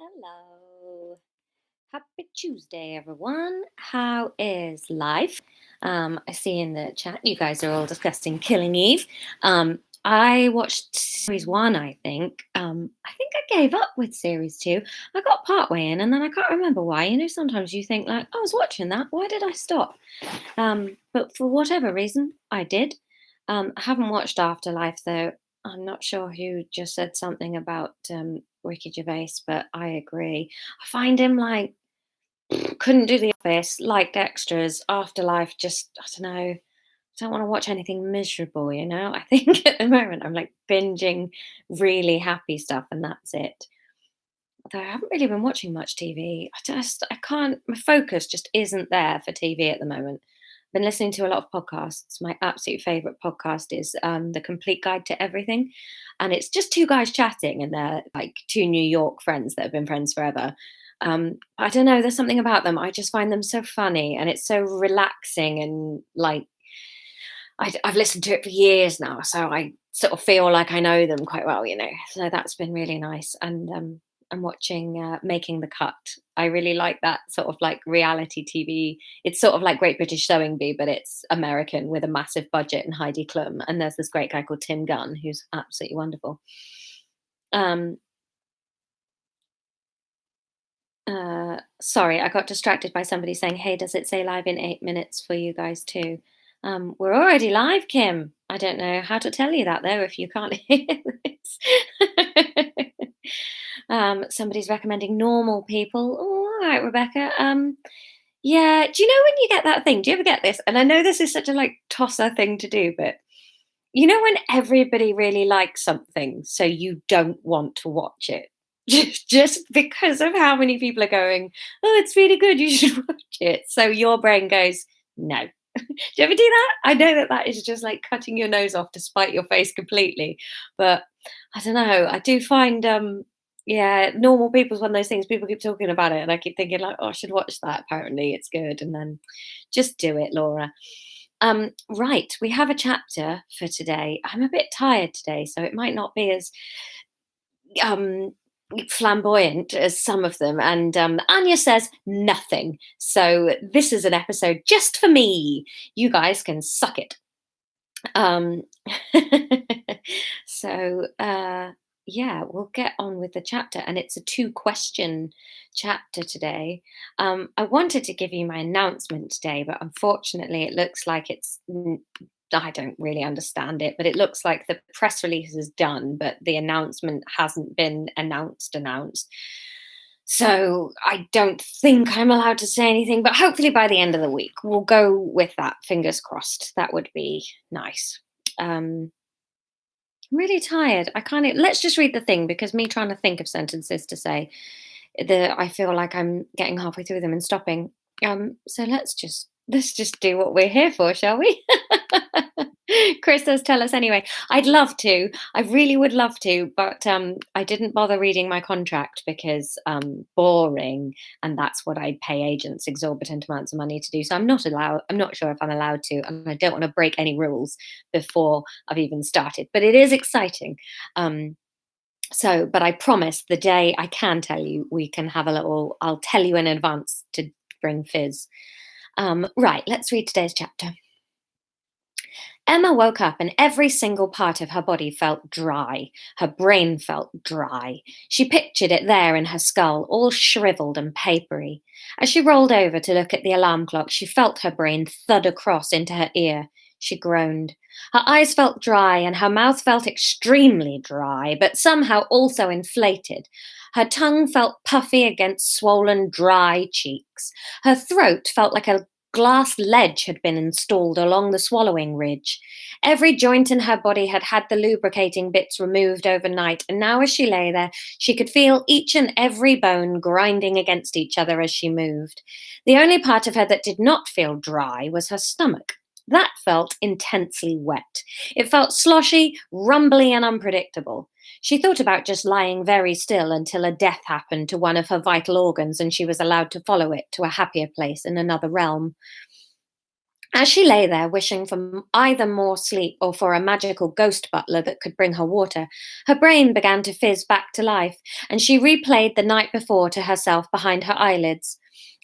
Hello. Happy Tuesday, everyone. How is life? I see in the chat you guys are all discussing Killing Eve. I watched series one, I think. I think I gave up with series two. I got part way in and then I can't remember why. Sometimes you think like, I was watching that. Why did I stop? But for whatever reason, I did. I haven't watched Afterlife though. I'm not sure who just said something about Ricky Gervais, but I agree. I find him like couldn't do The Office, liked extras, Afterlife. Just I don't know. Don't want to watch anything miserable. I think at the moment I'm like binging really happy stuff, and that's it. Although I haven't really been watching much TV. I can't. My focus just isn't there for TV at the moment. Been listening to a lot of podcasts. My absolute favorite podcast is The Complete Guide to Everything, and it's just two guys chatting, and they're like two New York friends that have been friends forever. I don't know. There's something about them. I just find them so funny, and it's so relaxing, and like I've listened to it for years now, so I sort of feel like I know them quite well. So that's been really nice. And I'm watching Making the Cut. I really like that sort of like reality TV. It's sort of like Great British Sewing Bee, but it's American with a massive budget and Heidi Klum. And there's this great guy called Tim Gunn who's absolutely wonderful. Um, Sorry, I got distracted by somebody saying, "Hey, does it say live in 8 minutes for you guys too?" We're already live, Kim. I don't know how to tell you that though if you can't hear this. Somebody's recommending normal people. Oh, all right, Rebecca. Yeah. Do you know when you get that thing? Do you ever get this? And I know this is such a like tosser thing to do, but when everybody really likes something, so you don't want to watch it. Just because of how many people are going, oh, it's really good, you should watch it. So your brain goes, no. Do you ever do that? I know that that is just like cutting your nose off to spite your face completely. But I don't know. I do find, yeah, normal people's one of those things. People keep talking about it, and I keep thinking like, oh, I should watch that. Apparently, it's good, and then just do it, Laura. Right, we have a chapter for today. I'm a bit tired today, so it might not be as um, flamboyant as some of them. And Anya says nothing. So this is an episode just for me. You guys can suck it. Um, so yeah, we'll get on with the chapter, and it's a two-question chapter today. I wanted to give you my announcement today, but unfortunately, it looks like I don't really understand it, but it looks like the press release is done, but the announcement hasn't been announced. So I don't think I'm allowed to say anything, but hopefully by the end of the week, we'll go with that. Fingers crossed. That would be nice. I'm really tired. I kind of let's just read the thing because me trying to think of sentences to say, I feel like I'm getting halfway through them and stopping. So let's just do what we're here for, shall we? Chris says, tell us anyway. I'd love to. I really would love to, but I didn't bother reading my contract because boring, and that's what I pay agents exorbitant amounts of money to do. So I'm not allowed. I'm not sure if I'm allowed to, and I don't want to break any rules before I've even started. But it is exciting. But I promise the day I can tell you, we can have a little. I'll tell you in advance to bring fizz. Right. Let's read today's chapter. Emma woke up and every single part of her body felt dry. Her brain felt dry. She pictured it there in her skull, all shriveled and papery. As she rolled over to look at the alarm clock, she felt her brain thud across into her ear. She groaned. Her eyes felt dry and her mouth felt extremely dry, but somehow also inflated. Her tongue felt puffy against swollen, dry cheeks. Her throat felt like a glass ledge had been installed along the swallowing ridge. Every joint in her body had had the lubricating bits removed overnight, and now as she lay there, she could feel each and every bone grinding against each other as she moved. The only part of her that did not feel dry was her stomach. That felt intensely wet. It felt sloshy, rumbly, and unpredictable. She thought about just lying very still until a death happened to one of her vital organs and she was allowed to follow it to a happier place in another realm. As she lay there, wishing for either more sleep or for a magical ghost butler that could bring her water, her brain began to fizz back to life, and she replayed the night before to herself behind her eyelids.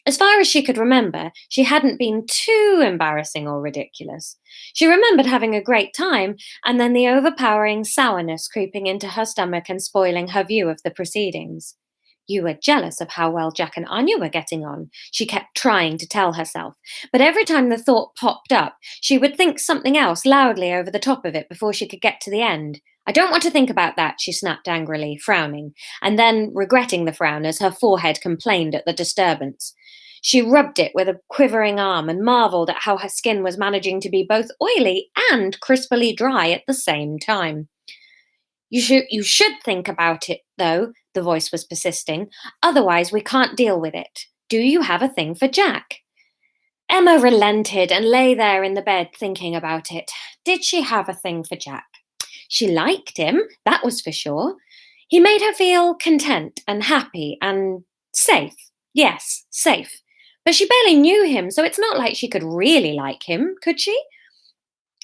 As far as she could remember, she hadn't been too embarrassing or ridiculous. She remembered having a great time, and then the overpowering sourness creeping into her stomach and spoiling her view of the proceedings. You were jealous of how well Jack and Anya were getting on, she kept trying to tell herself. But every time the thought popped up, she would think something else loudly over the top of it before she could get to the end. I don't want to think about that, she snapped angrily, frowning, and then regretting the frown as her forehead complained at the disturbance. She rubbed it with a quivering arm and marveled at how her skin was managing to be both oily and crispily dry at the same time. You should think about it, though, the voice was persisting. Otherwise, we can't deal with it. Do you have a thing for Jack? Emma relented and lay there in the bed thinking about it. Did she have a thing for Jack? She liked him, that was for sure. He made her feel content and happy and safe. Yes, safe. But she barely knew him, so it's not like she could really like him, could she?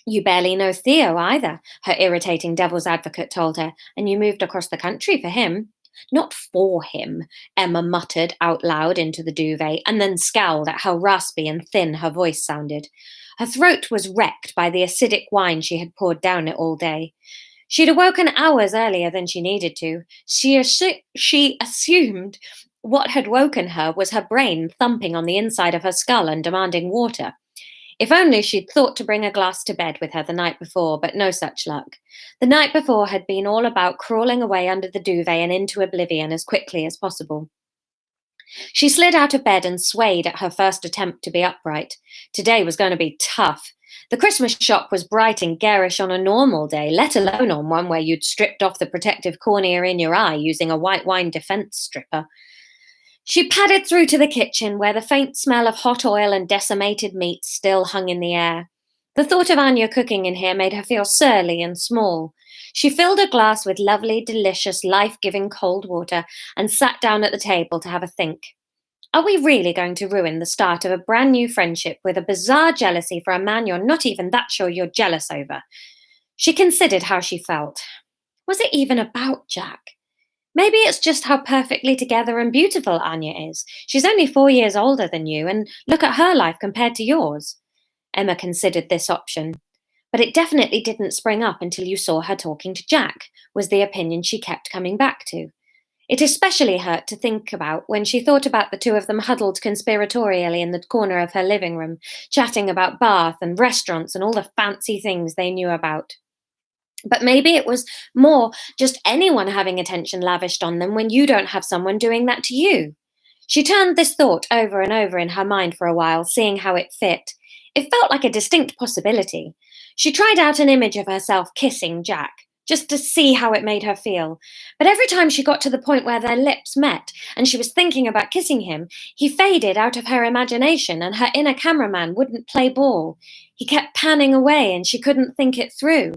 You barely know Theo either, her irritating devil's advocate told her, and you moved across the country for him. Not for him, Emma muttered out loud into the duvet, and then scowled at how raspy and thin her voice sounded. Her throat was wrecked by the acidic wine she had poured down it all day. She'd awoken hours earlier than she needed to. She assumed what had woken her was her brain thumping on the inside of her skull and demanding water. If only she'd thought to bring a glass to bed with her the night before, but no such luck. The night before had been all about crawling away under the duvet and into oblivion as quickly as possible. She slid out of bed and swayed at her first attempt to be upright. Today was going to be tough. The Christmas shop was bright and garish on a normal day, let alone on one where you'd stripped off the protective cornea in your eye using a white wine defense stripper. She padded through to the kitchen, where the faint smell of hot oil and decimated meat still hung in the air. The thought of Anya cooking in here made her feel surly and small. She filled a glass with lovely, delicious, life-giving cold water and sat down at the table to have a think. Are we really going to ruin the start of a brand new friendship with a bizarre jealousy for a man you're not even that sure you're jealous over? She considered how she felt. Was it even about Jack? Maybe it's just how perfectly together and beautiful Anya is. She's only 4 years older than you, and look at her life compared to yours. Emma considered this option. But it definitely didn't spring up until you saw her talking to Jack, was the opinion she kept coming back to. It especially hurt to think about when she thought about the two of them huddled conspiratorially in the corner of her living room, chatting about Bath and restaurants and all the fancy things they knew about. But maybe it was more just anyone having attention lavished on them when you don't have someone doing that to you. She turned this thought over and over in her mind for a while, seeing how it fit. It felt like a distinct possibility. She tried out an image of herself kissing Jack, just to see how it made her feel. But every time she got to the point where their lips met and she was thinking about kissing him, he faded out of her imagination and her inner cameraman wouldn't play ball. He kept panning away and she couldn't think it through.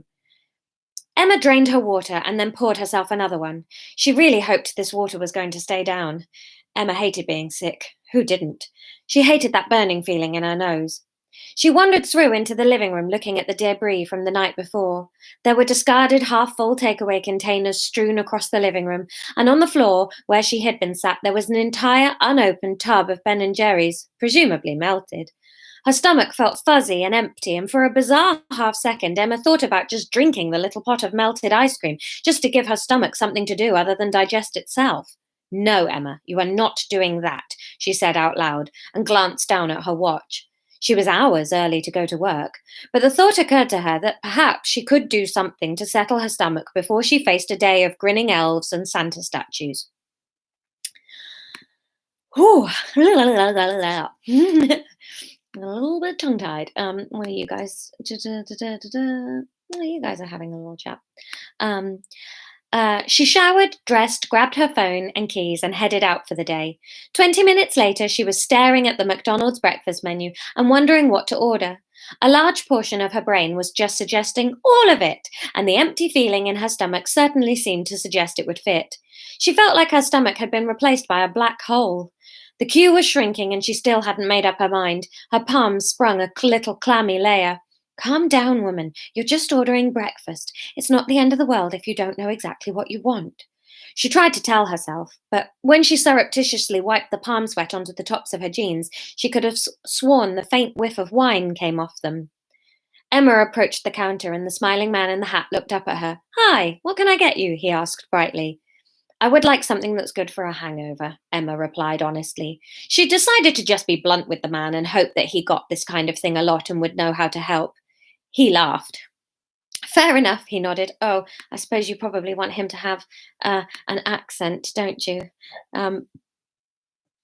Emma drained her water and then poured herself another one. She really hoped this water was going to stay down. Emma hated being sick. Who didn't? She hated that burning feeling in her nose. She wandered through into the living room looking at the debris from the night before. There were discarded half-full takeaway containers strewn across the living room, and on the floor, where she had been sat, there was an entire unopened tub of Ben & Jerry's, presumably melted. Her stomach felt fuzzy and empty, and for a bizarre half-second, Emma thought about just drinking the little pot of melted ice cream, just to give her stomach something to do other than digest itself. No, Emma, you are not doing that, she said out loud, and glanced down at her watch. She was hours early to go to work, but the thought occurred to her that perhaps she could do something to settle her stomach before she faced a day of grinning elves and Santa statues. Whew. A little bit tongue-tied. What are you guys? Well, you guys are having a little chat. She showered, dressed, grabbed her phone and keys, and headed out for the day. 20 minutes later, she was staring at the McDonald's breakfast menu and wondering what to order. A large portion of her brain was just suggesting all of it, and the empty feeling in her stomach certainly seemed to suggest it would fit. She felt like her stomach had been replaced by a black hole. The queue was shrinking, and she still hadn't made up her mind. Her palms sprung a little clammy layer. Calm down, woman. You're just ordering breakfast. It's not the end of the world if you don't know exactly what you want. She tried to tell herself, but when she surreptitiously wiped the palm sweat onto the tops of her jeans, she could have sworn the faint whiff of wine came off them. Emma approached the counter, and the smiling man in the hat looked up at her. Hi, what can I get you? He asked brightly. I would like something that's good for a hangover, Emma replied honestly. She decided to just be blunt with the man and hope that he got this kind of thing a lot and would know how to help. He laughed. Fair enough, he nodded. Oh, I suppose you probably want him to have an accent, don't you? Um,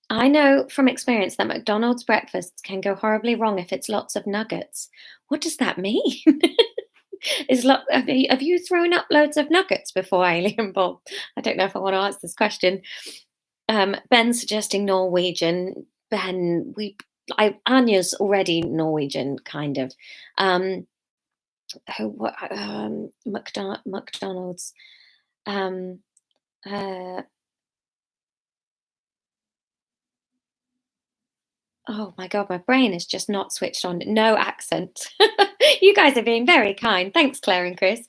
I know from experience that McDonald's breakfasts can go horribly wrong if it's lots of nuggets. What does that mean? Have you thrown up loads of nuggets before, Alien Bob? I don't know if I want to answer this question. Ben suggesting Norwegian. Anya's already Norwegian, kind of. McDonald's. Um, uh, Oh my god, my brain is just not switched on. No accent. You guys are being very kind. Thanks, Claire and Chris.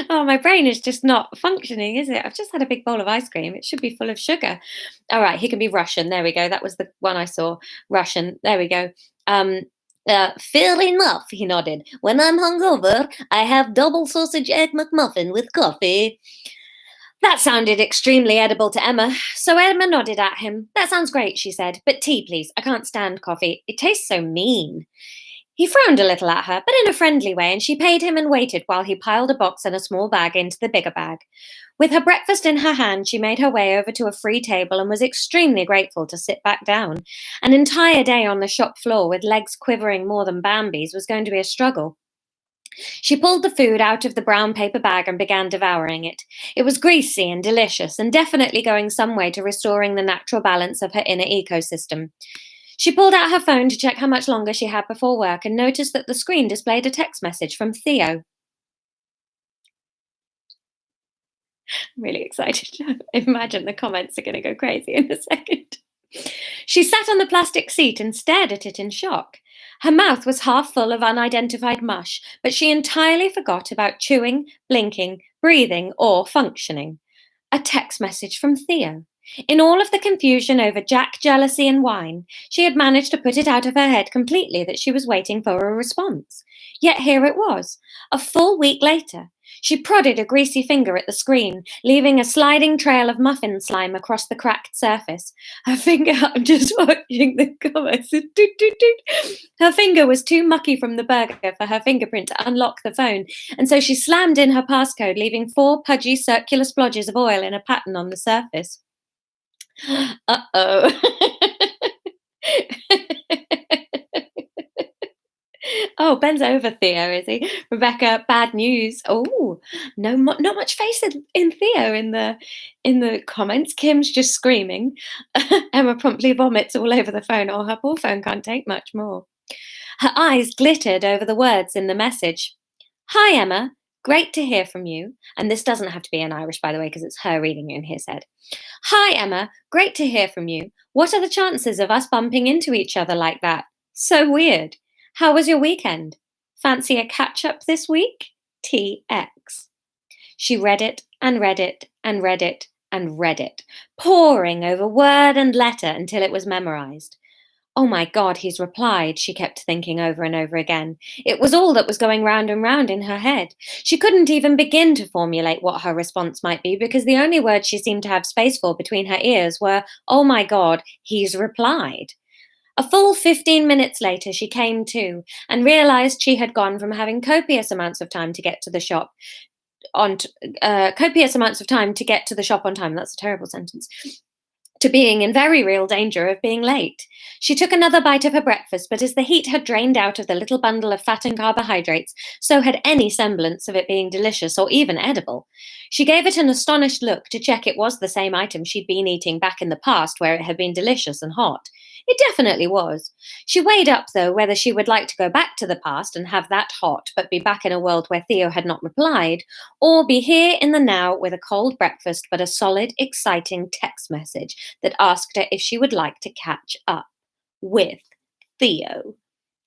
Oh, my brain is just not functioning, is it? I've just had a big bowl of ice cream. It should be full of sugar. All right, he can be Russian. There we go. That was the one I saw. Russian. There we go. Fair enough, he nodded. When I'm hungover, I have double sausage egg McMuffin with coffee. That sounded extremely edible to Emma, so Emma nodded at him. That sounds great, she said, but tea, please. I can't stand coffee. It tastes so mean. He frowned a little at her, but in a friendly way, and she paid him and waited while he piled a box and a small bag into the bigger bag. With her breakfast in her hand, she made her way over to a free table and was extremely grateful to sit back down. An entire day on the shop floor with legs quivering more than Bambi's was going to be a struggle. She pulled the food out of the brown paper bag and began devouring it. It was greasy and delicious, and definitely going some way to restoring the natural balance of her inner ecosystem. She pulled out her phone to check how much longer she had before work and noticed that the screen displayed a text message from Theo. I'm really excited. Imagine the comments are going to go crazy in a second. She sat on the plastic seat and stared at it in shock. Her mouth was half full of unidentified mush, but she entirely forgot about chewing, blinking, breathing, or functioning. A text message from Theo. In all of the confusion over Jack, jealousy, and wine, she had managed to put it out of her head completely that she was waiting for a response. Yet here it was, a full week later. She prodded a greasy finger at the screen, leaving a sliding trail of muffin slime across the cracked surface. Her finger, I'm just watching the comments. Her finger was too mucky from the burger for her fingerprint to unlock the phone, and so she slammed in her passcode, leaving 4 pudgy circular splodges of oil in a pattern on the surface. Uh-oh. Oh, Ben's over Theo, is he? Rebecca, bad news. Oh, no, not much face in Theo in the comments. Kim's just screaming. Emma promptly vomits all over the phone. Oh, her poor phone can't take much more. Her eyes glittered over the words in the message. Hi, Emma. Great to hear from you. And this doesn't have to be in Irish, by the way, because it's her reading in his head. Hi, Emma. Great to hear from you. What are the chances of us bumping into each other like that? So weird. How was your weekend? Fancy a catch-up this week? TX. She read it and read it and read it and read it, poring over word and letter until it was memorized. Oh my God, he's replied, she kept thinking over and over again. It was all that was going round and round in her head. She couldn't even begin to formulate what her response might be because the only words she seemed to have space for between her ears were, oh my God, he's replied. A full 15 minutes later, she came to and realized she had gone from having copious amounts of time to get to the shop on copious amounts of time to get to the shop on time. That's a terrible sentence. To being in very real danger of being late. She took another bite of her breakfast, but as the heat had drained out of the little bundle of fat and carbohydrates, so had any semblance of it being delicious or even edible. She gave it an astonished look to check it was the same item she'd been eating back in the past where it had been delicious and hot. It definitely was. She weighed up, though, whether she would like to go back to the past and have that hot, but be back in a world where Theo had not replied, or be here in the now with a cold breakfast but a solid, exciting text message that asked her if she would like to catch up with Theo.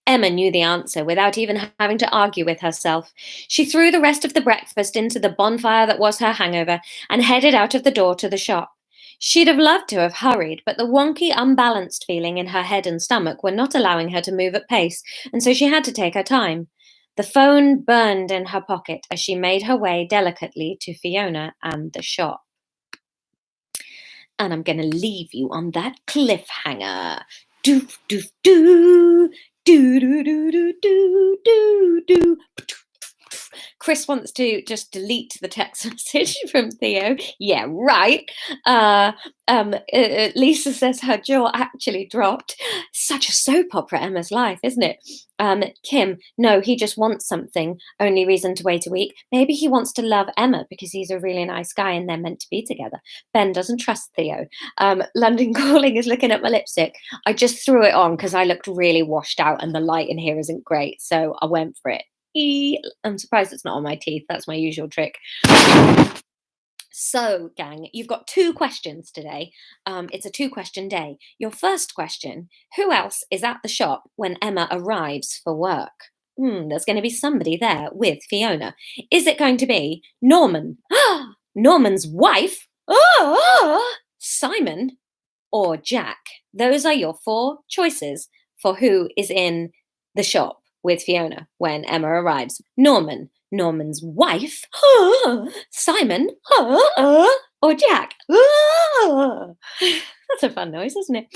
Emma knew the answer without even having to argue with herself. She threw the rest of the breakfast into the bonfire that was her hangover and headed out of the door to the shop. She'd have loved to have hurried, but the wonky, unbalanced feeling in her head and stomach were not allowing her to move at pace, and so she had to take her time. The phone burned in her pocket as she made her way delicately to Fiona and the shop. And I'm going to leave you on that cliffhanger. Doof, doof, doo. Do, do, do, do, do, do, do. Chris wants to just delete the text message from Theo. Yeah, right. Lisa says her jaw actually dropped. Such a soap opera, Emma's life, isn't it? Kim, no, he just wants something. Only reason to wait a week. Maybe he wants to love Emma because he's a really nice guy and they're meant to be together. Ben doesn't trust Theo. London Calling is looking at my lipstick. I just threw it on because I looked really washed out and the light in here isn't great, so I went for it. I'm surprised it's not on my teeth. That's my usual trick. So, gang, you've got 2 questions today. It's a 2-question day. Your first question: who else is at the shop when Emma arrives for work? There's going to be somebody there with Fiona. Is it going to be Norman? Norman's wife? Simon? Or Jack? Those are your 4 choices for who is in the shop with Fiona when Emma arrives. Norman, Norman's wife, Simon, or Jack. That's a fun noise, isn't it?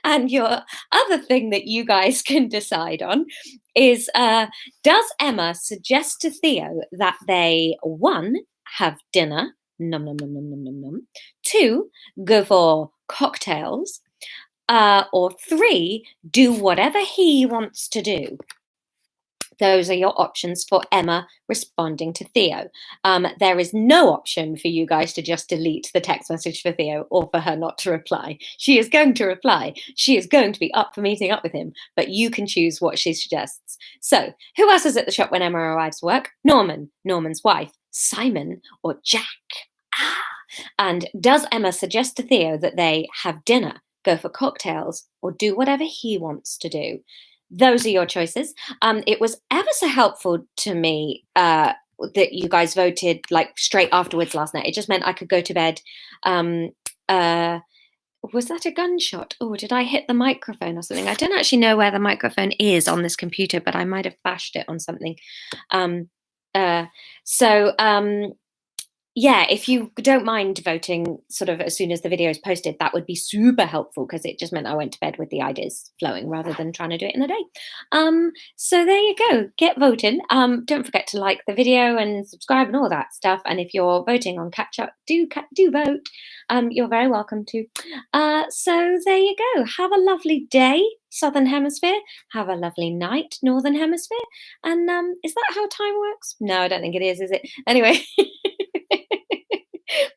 And your other thing that you guys can decide on is, does Emma suggest to Theo that they, 1, have dinner, nom nom nom nom nom nom nom, 2, go for cocktails, or 3, do whatever he wants to do? Those are your options for Emma responding to Theo. There is no option for you guys to just delete the text message for Theo or for her not to reply. She is going to reply. She is going to be up for meeting up with him, but you can choose what she suggests. So, who else is at the shop when Emma arrives to work? Norman, Norman's wife, Simon, or Jack? And does Emma suggest to Theo that they have dinner, go for cocktails, or do whatever he wants to do? Those are your choices. It was ever so helpful to me that you guys voted like straight afterwards last night. It just meant I could go to bed. Was that a gunshot? Oh, did I hit the microphone or something? I don't actually know where the microphone is on this computer, but I might have bashed it on something. Yeah, if you don't mind voting sort of as soon as the video is posted, that would be super helpful because it just meant I went to bed with the ideas flowing rather than trying to do it in the day. So there you go. Get voting. Don't forget to like the video and subscribe and all that stuff. And if you're voting on catch up, do vote. You're very welcome to. So there you go. Have a lovely day, Southern Hemisphere. Have a lovely night, Northern Hemisphere. And is that how time works? No, I don't think it is it? Anyway.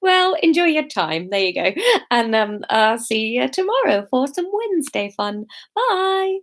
Well, enjoy your time. There you go. And I'll see you tomorrow for some Wednesday fun. Bye.